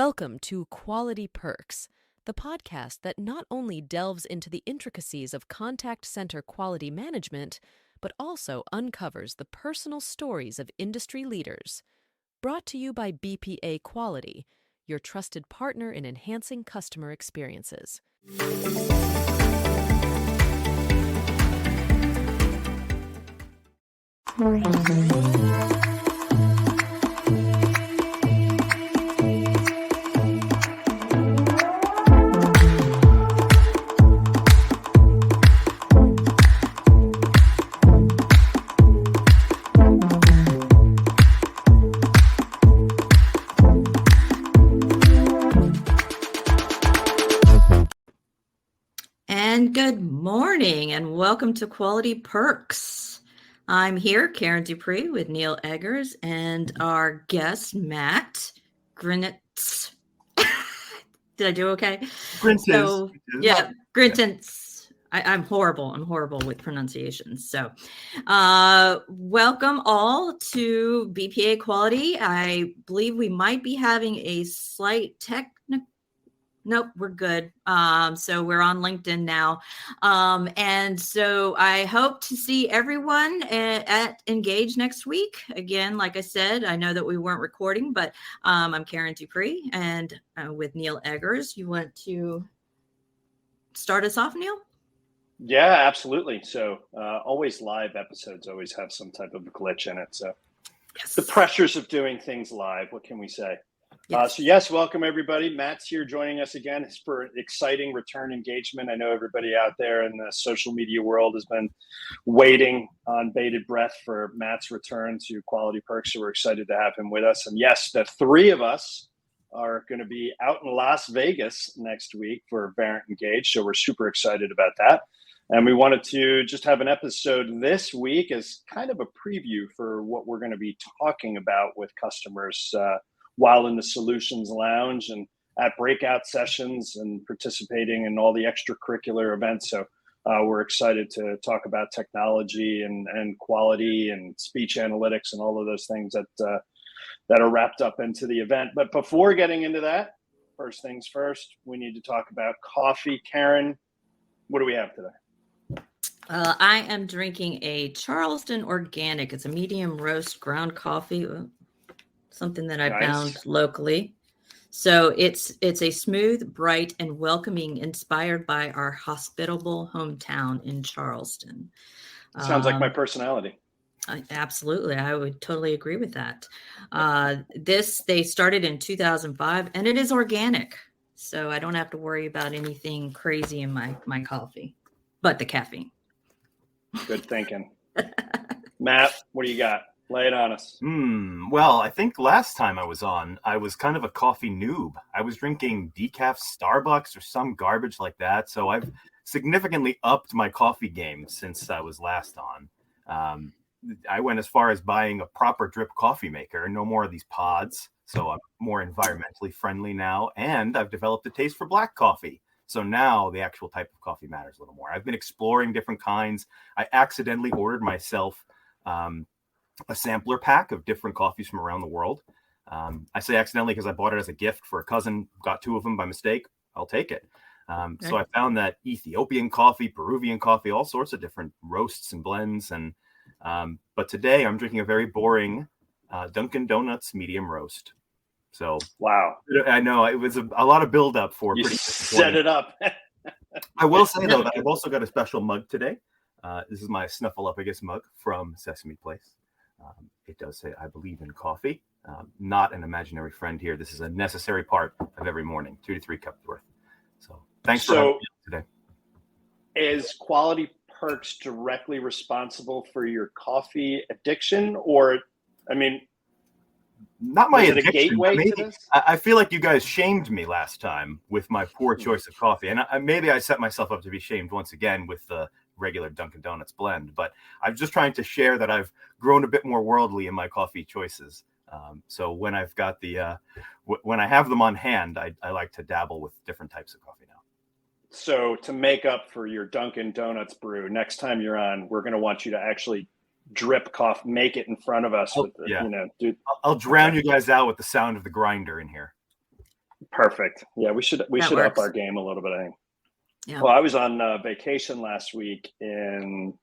Welcome to Quality Perks, the podcast that not only delves into the intricacies of contact center quality management, but also uncovers the personal stories of industry leaders. Brought to you by BPA Quality, your trusted partner in enhancing customer experiences. And good morning and welcome to Quality Perks. I'm here, Karyn Dupree with Neil Eggers and our guest, Matt Grinitz. Did I do okay? Grintins. Grintins. I'm horrible. I'm horrible with pronunciations. So welcome all to BPA Quality. I believe we might be having a slight technical. Nope, we're good. So we're on LinkedIn now. And so I hope to see everyone at Engage next week. Again, like I said, I know that we weren't recording, but I'm Karyn Dupree and with Neil Eggers. You want to start us off, Neil? Yeah, absolutely. So always live episodes always have some type of glitch in it. So yes. The pressures of doing things live, what can we say? Yes. Welcome everybody. Matt's here joining us again for an exciting return engagement. I know everybody out there in the social media world has been waiting on bated breath for Matt's return to Quality Perks. So we're excited to have him with us. And yes, the three of us are going to be out in Las Vegas next week for Verint Engage. So we're super excited about that. And we wanted to just have an episode this week as kind of a preview for what we're going to be talking about with customers while in the Solutions Lounge and at breakout sessions and participating in all the extracurricular events. So we're excited to talk about technology and quality and speech analytics and all of those things that are wrapped up into the event. But before getting into that, first things first, we need to talk about coffee. Karyn, what do we have today? I am drinking a Charleston Organic. It's a medium roast ground coffee. Something that I found locally. So it's a smooth, bright, and welcoming, inspired by our hospitable hometown in Charleston. Sounds like my personality. Absolutely. I would totally agree with that. They started in 2005 and it is organic. So I don't have to worry about anything crazy in my coffee, but the caffeine. Good thinking. Matt, what do you got? Lay it on us. Well, I think last time I was on, I was kind of a coffee noob. I was drinking decaf Starbucks or some garbage like that. So I've significantly upped my coffee game since I was last on. I went as far as buying a proper drip coffee maker, no more of these pods. So I'm more environmentally friendly now. And I've developed a taste for black coffee. So now the actual type of coffee matters a little more. I've been exploring different kinds. I accidentally ordered myself a sampler pack of different coffees from around the world. I say accidentally because I bought it as a gift for a cousin, got two of them by mistake. I'll take it. So I found that Ethiopian coffee, Peruvian coffee, all sorts of different roasts and blends. But today I'm drinking a very boring Dunkin' Donuts medium roast. So wow, I know it was a lot of buildup for. You set it up. I will say though that I've also got a special mug today. This is my Snuffleupagus mug from Sesame Place. It does say, I believe in coffee. Not an imaginary friend here. This is a necessary part of every morning, 2 to 3 cups worth. So thanks for having me today. Is Quality Perks directly responsible for your coffee addiction? Or, I mean, not my addiction. A gateway to this? I feel like you guys shamed me last time with my poor choice of coffee. And maybe I set myself up to be shamed once again with the regular Dunkin' Donuts blend, but I'm just trying to share that I've grown a bit more worldly in my coffee choices. So when I've got when I have them on hand, I like to dabble with different types of coffee now. So to make up for your Dunkin' Donuts brew, next time you're on, we're going to want you to actually drip cough, make it in front of us. With the, yeah. Dude. I'll drown you guys out with the sound of the grinder in here. Perfect. Yeah, we should up our game a little bit, I think. Yeah. Well, I was on vacation last week in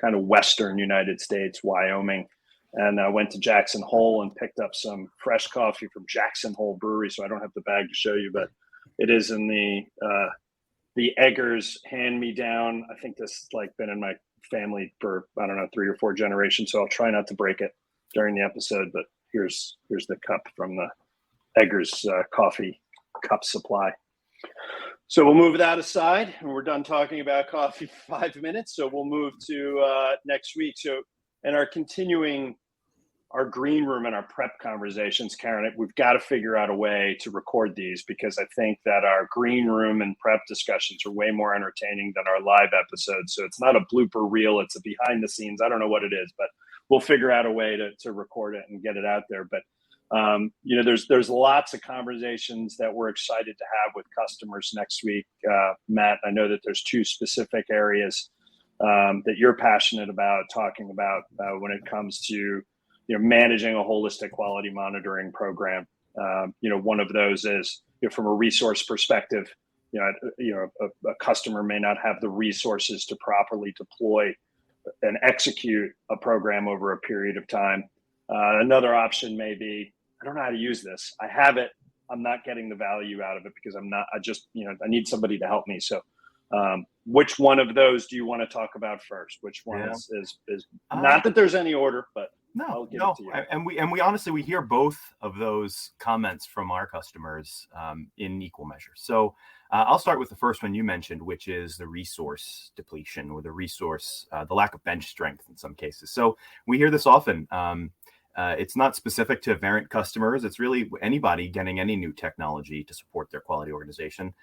kind of western United States, Wyoming, and I went to Jackson Hole and picked up some fresh coffee from Jackson Hole Brewery. So I don't have the bag to show you, but it is in the Eggers hand-me-down. I think this has like been in my family for, I don't know, 3 or 4 generations. So I'll try not to break it during the episode, but here's the cup from the Eggers coffee cup supply. So we'll move that aside, and we're done talking about coffee for 5 minutes. So we'll move to next week. So in our continuing our green room and our prep conversations, Karyn, we've got to figure out a way to record these, because I think that our green room and prep discussions are way more entertaining than our live episodes. So it's not a blooper reel, it's a behind the scenes. I don't know what it is, but we'll figure out a way to record it and get it out there. But there's lots of conversations that we're excited to have with customers next week. Matt, I know that there's 2 specific areas that you're passionate about talking about when it comes to managing a holistic quality monitoring program. One of those is from a resource perspective. A customer may not have the resources to properly deploy and execute a program over a period of time. Another option may be, I don't know how to use this. I have it. I'm not getting the value out of it because I need somebody to help me. So which one of those do you want to talk about first? Which one is not that there's any order, but I'll give it to you. And we honestly, we hear both of those comments from our customers in equal measure. So I'll start with the first one you mentioned, which is the resource depletion, or the lack of bench strength in some cases. So we hear this often. It's not specific to Verint customers. It's really anybody getting any new technology to support their quality organization.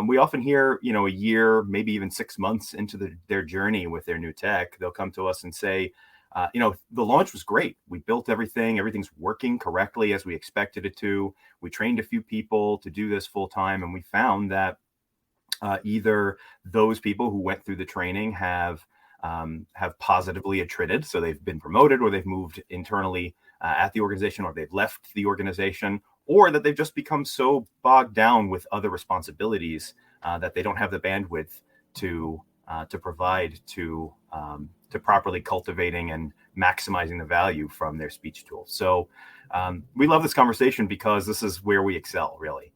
We often hear, a year, maybe even 6 months into their journey with their new tech, they'll come to us and say, the launch was great. We built everything. Everything's working correctly as we expected it to. We trained a few people to do this full time, and we found that either those people who went through the training have positively attrited, so they've been promoted, or they've moved internally at the organization, or they've left the organization, or that they've just become so bogged down with other responsibilities that they don't have the bandwidth to provide to properly cultivating and maximizing the value from their speech tool. So we love this conversation because this is where we excel, really.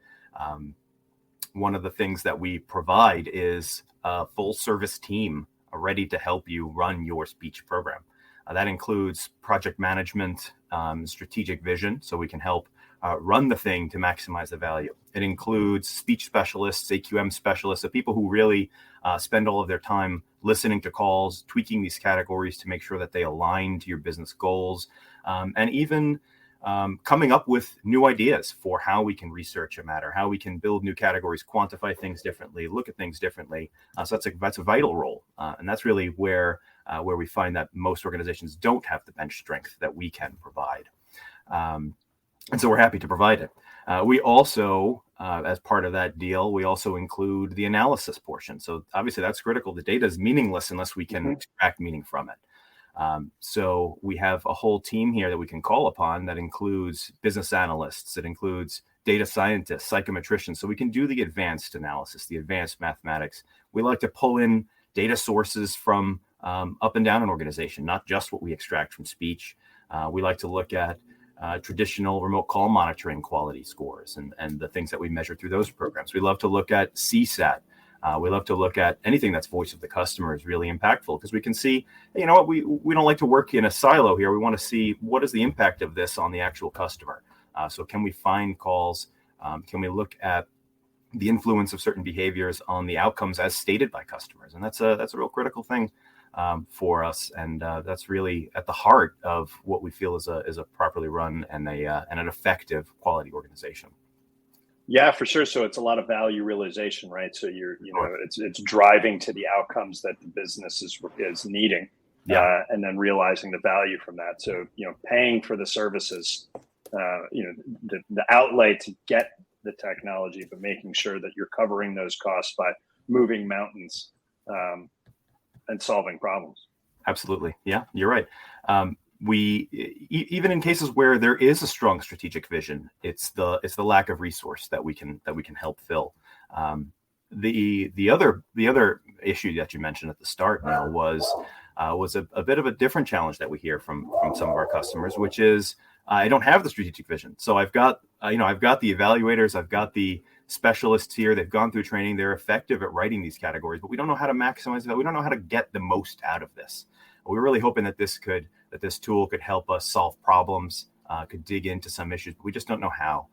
One of the things that we provide is a full service team ready to help you run your speech program. That includes project management, strategic vision, so we can help run the thing to maximize the value. It includes speech specialists, AQM specialists, so people who really spend all of their time listening to calls, tweaking these categories to make sure that they align to your business goals, and even coming up with new ideas for how we can research a matter, how we can build new categories, quantify things differently, look at things differently. So that's a vital role, and that's really where we find that most organizations don't have the bench strength that we can provide. And so we're happy to provide it. We also, as part of that deal, we also include the analysis portion. So obviously that's critical. The data is meaningless unless we can extract meaning from it. So we have a whole team here that we can call upon that includes business analysts, it includes data scientists, psychometricians. So we can do the advanced analysis, the advanced mathematics. We like to pull in data sources from up and down an organization, not just what we extract from speech. We like to look at traditional remote call monitoring quality scores and the things that we measure through those programs. We love to look at CSAT. We love to look at anything that's voice of the customer is really impactful, because we can see, we don't like to work in a silo here. We want to see what is the impact of this on the actual customer. So can we find calls? Can we look at the influence of certain behaviors on the outcomes as stated by customers? And that's a real critical thing for us, and that's really at the heart of what we feel is a properly run and an effective quality organization. Yeah, for sure. So it's a lot of value realization, right? So it's driving to the outcomes that the business is needing, and then realizing the value from that. So paying for the services, the outlay to get the technology, but making sure that you're covering those costs by moving mountains and solving problems. Absolutely. Yeah, you're right. even in cases where there is a strong strategic vision, it's the lack of resource that we can help fill. The other issue that you mentioned at the start, Neil, was a bit of a different challenge that we hear from some of our customers, which is I don't have the strategic vision. So I've got the evaluators, I've got the specialists here. They've gone through training. They're effective at writing these categories, but we don't know how to maximize that. We don't know how to get the most out of this. We're really hoping that this tool could help us solve problems, could dig into some issues, but we just don't know how.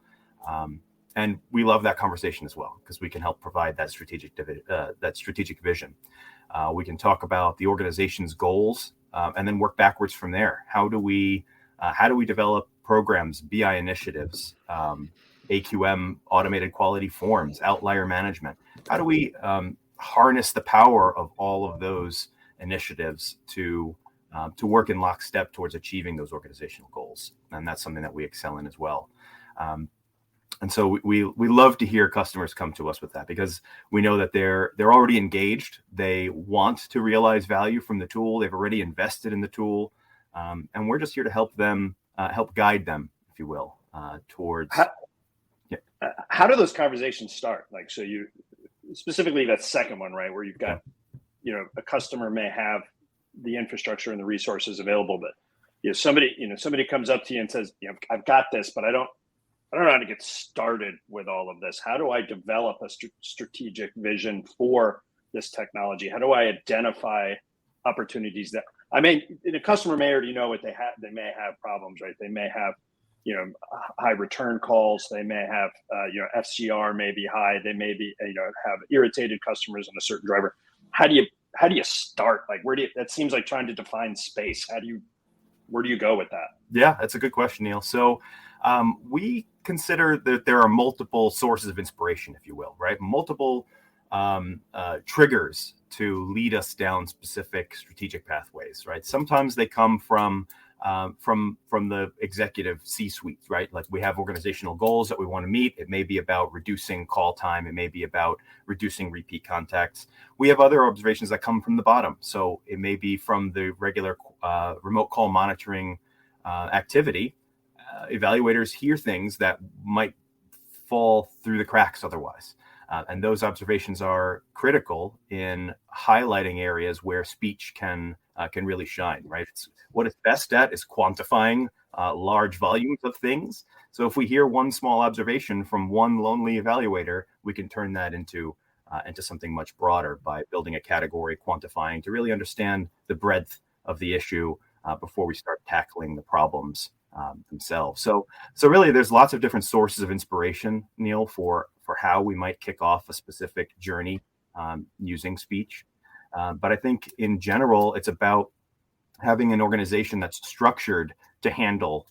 And we love that conversation as well, because we can help provide that strategic vision. We can talk about the organization's goals and then work backwards from there. How do we develop programs, BI initiatives, AQM, automated quality forms, outlier management? How do we harness the power of all of those initiatives to work in lockstep towards achieving those organizational goals? And that's something that we excel in as well. And so we love to hear customers come to us with that, because we know that they're already engaged. They want to realize value from the tool. They've already invested in the tool. And we're just here to help them, help guide them, if you will, towards. How do those conversations start? Like, so you specifically that second one, right, where you've got, a customer may have the infrastructure and the resources available, but somebody comes up to you and says, I've got this, but I don't know how to get started with all of this. How do I develop a strategic vision for this technology? How do I identify opportunities that a customer may already know what they have? They may have problems, right? They may have, high return calls. They may have, FCR may be high. They may be, have irritated customers on a certain driver. How do you start? Like, that seems like trying to define space. Where do you go with that? Yeah, that's a good question, Neil. So we consider that there are multiple sources of inspiration, if you will, right? Multiple triggers to lead us down specific strategic pathways, right? Sometimes they come from the executive C-suite, right? Like, we have organizational goals that we want to meet. It may be about reducing call time. It may be about reducing repeat contacts. We have other observations that come from the bottom. So it may be from the regular remote call monitoring activity. Evaluators hear things that might fall through the cracks otherwise. And those observations are critical in highlighting areas where speech can really shine, right? What it's best at is quantifying large volumes of things. So if we hear one small observation from one lonely evaluator, we can turn that into something much broader by building a category, quantifying, to really understand the breadth of the issue before we start tackling the problems themselves. So really, there's lots of different sources of inspiration, Neil, for how we might kick off a specific journey using speech. But I think in general, it's about having an organization that's structured to handle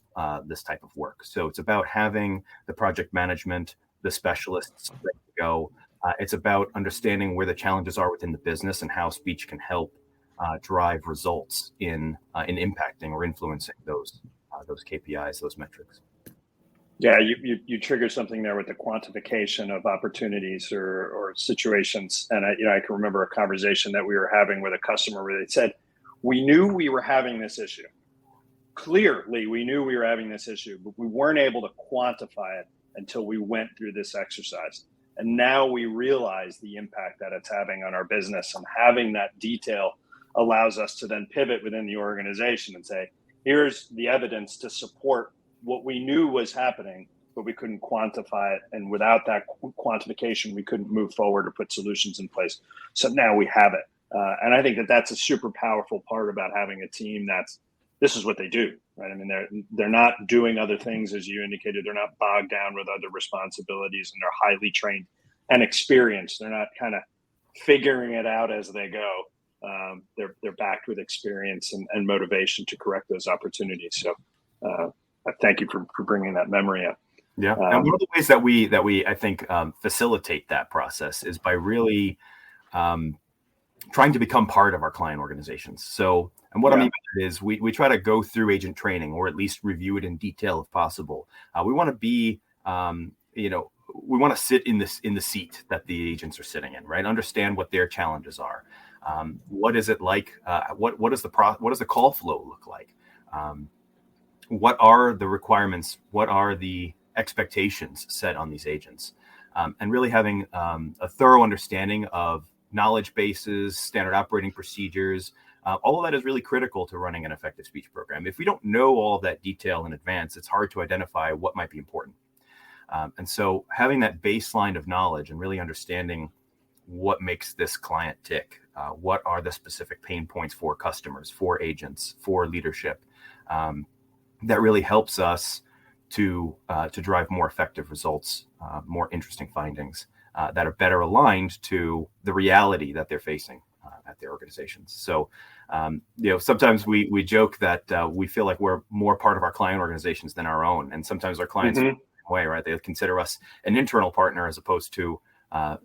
this type of work. So it's about having the project management, the specialists ready to go. It's about understanding where the challenges are within the business and how speech can help drive results in impacting or influencing those KPIs, those metrics. Yeah, you trigger something there with the quantification of opportunities or situations. And I can remember a conversation that we were having with a customer where they said, we knew we were having this issue. Clearly, we knew we were having this issue, but we weren't able to quantify it until we went through this exercise. And now we realize the impact that it's having on our business, and having that detail allows us to then pivot within the organization and say, here's the evidence to support what we knew was happening, but we couldn't quantify it. And without that quantification, we couldn't move forward or put solutions in place. So now we have it. And I think that that's a super powerful part about having a team this is what they do, right? I mean, they're not doing other things, as you indicated. They're not bogged down with other responsibilities, and they're highly trained and experienced. They're not kind of figuring it out as they go. They're backed with experience and motivation to correct those opportunities. So I thank you for bringing that memory up. Yeah, and one of the ways that we I think facilitate that process is by really trying to become part of our client organizations. So, and what I mean by that is we try to go through agent training, or at least review it in detail if possible. We want to be, we want to sit in the seat that the agents are sitting in, right? Understand what their challenges are. What is it like? What does the call flow look like? What are the requirements? What are the expectations set on these agents? And really having a thorough understanding of knowledge bases, standard operating procedures. All of that is really critical to running an effective speech program. If we don't know all of that detail in advance, it's hard to identify what might be important. And so having that baseline of knowledge and really understanding what makes this client tick, what are the specific pain points for customers, for agents, for leadership, that really helps us to drive more effective results, more interesting findings that are better aligned to the reality that they're facing at their organizations. So, sometimes we joke that we feel like we're more part of our client organizations than our own, and sometimes our clients feel the same way, right? They consider us an internal partner as opposed to a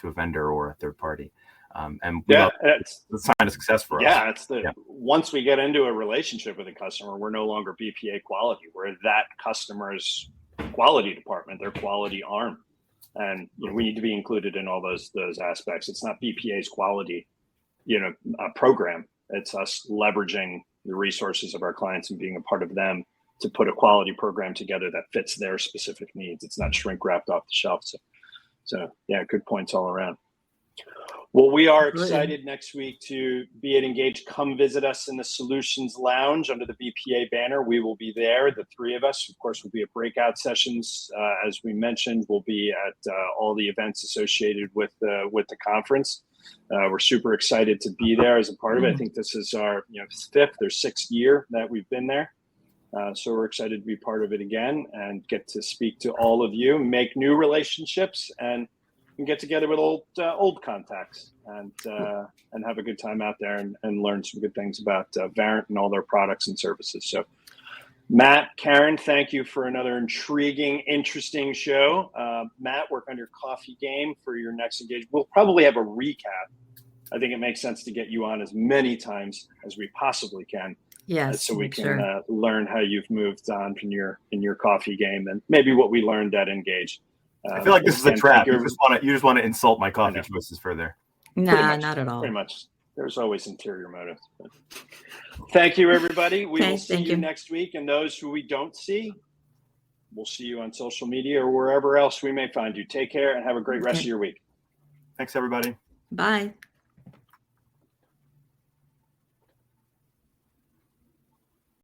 vendor or a third party. And it's the sign of success for us. Yeah, once we get into a relationship with a customer, we're no longer BPA quality. We're that customer's quality department, their quality arm. And we need to be included in all those aspects. It's not BPA's quality, program. It's us leveraging the resources of our clients and being a part of them to put a quality program together that fits their specific needs. It's not shrink wrapped off the shelf. So yeah, good points all around. Well, we are excited next week to be at Engage. Come visit us in the Solutions Lounge under the BPA banner. We will be there, the three of us. Of course, we'll be at breakout sessions. As we mentioned, we'll be at all the events associated with the conference. We're super excited to be there as a part of it. I think this is our fifth or sixth year that we've been there. So we're excited to be part of it again and get to speak to all of you, make new relationships, and get together with old contacts and have a good time out there and learn some good things about Verint and all their products and services. So Matt, Karyn, thank you for another intriguing, interesting show. Matt, work on your coffee game for your next engagement. We'll probably have a recap. I think it makes sense to get you on as many times as we possibly can. Yes, so we can learn how you've moved on in your coffee game and maybe what we learned at Engage. I feel like this is a trap. You just want to insult my coffee choices further. Nah, not at all. Pretty much. There's always interior motives. But thank you, everybody. We will see you next week. And those who we don't see, we'll see you on social media or wherever else we may find you. Take care and have a great rest of your week. Thanks, everybody. Bye.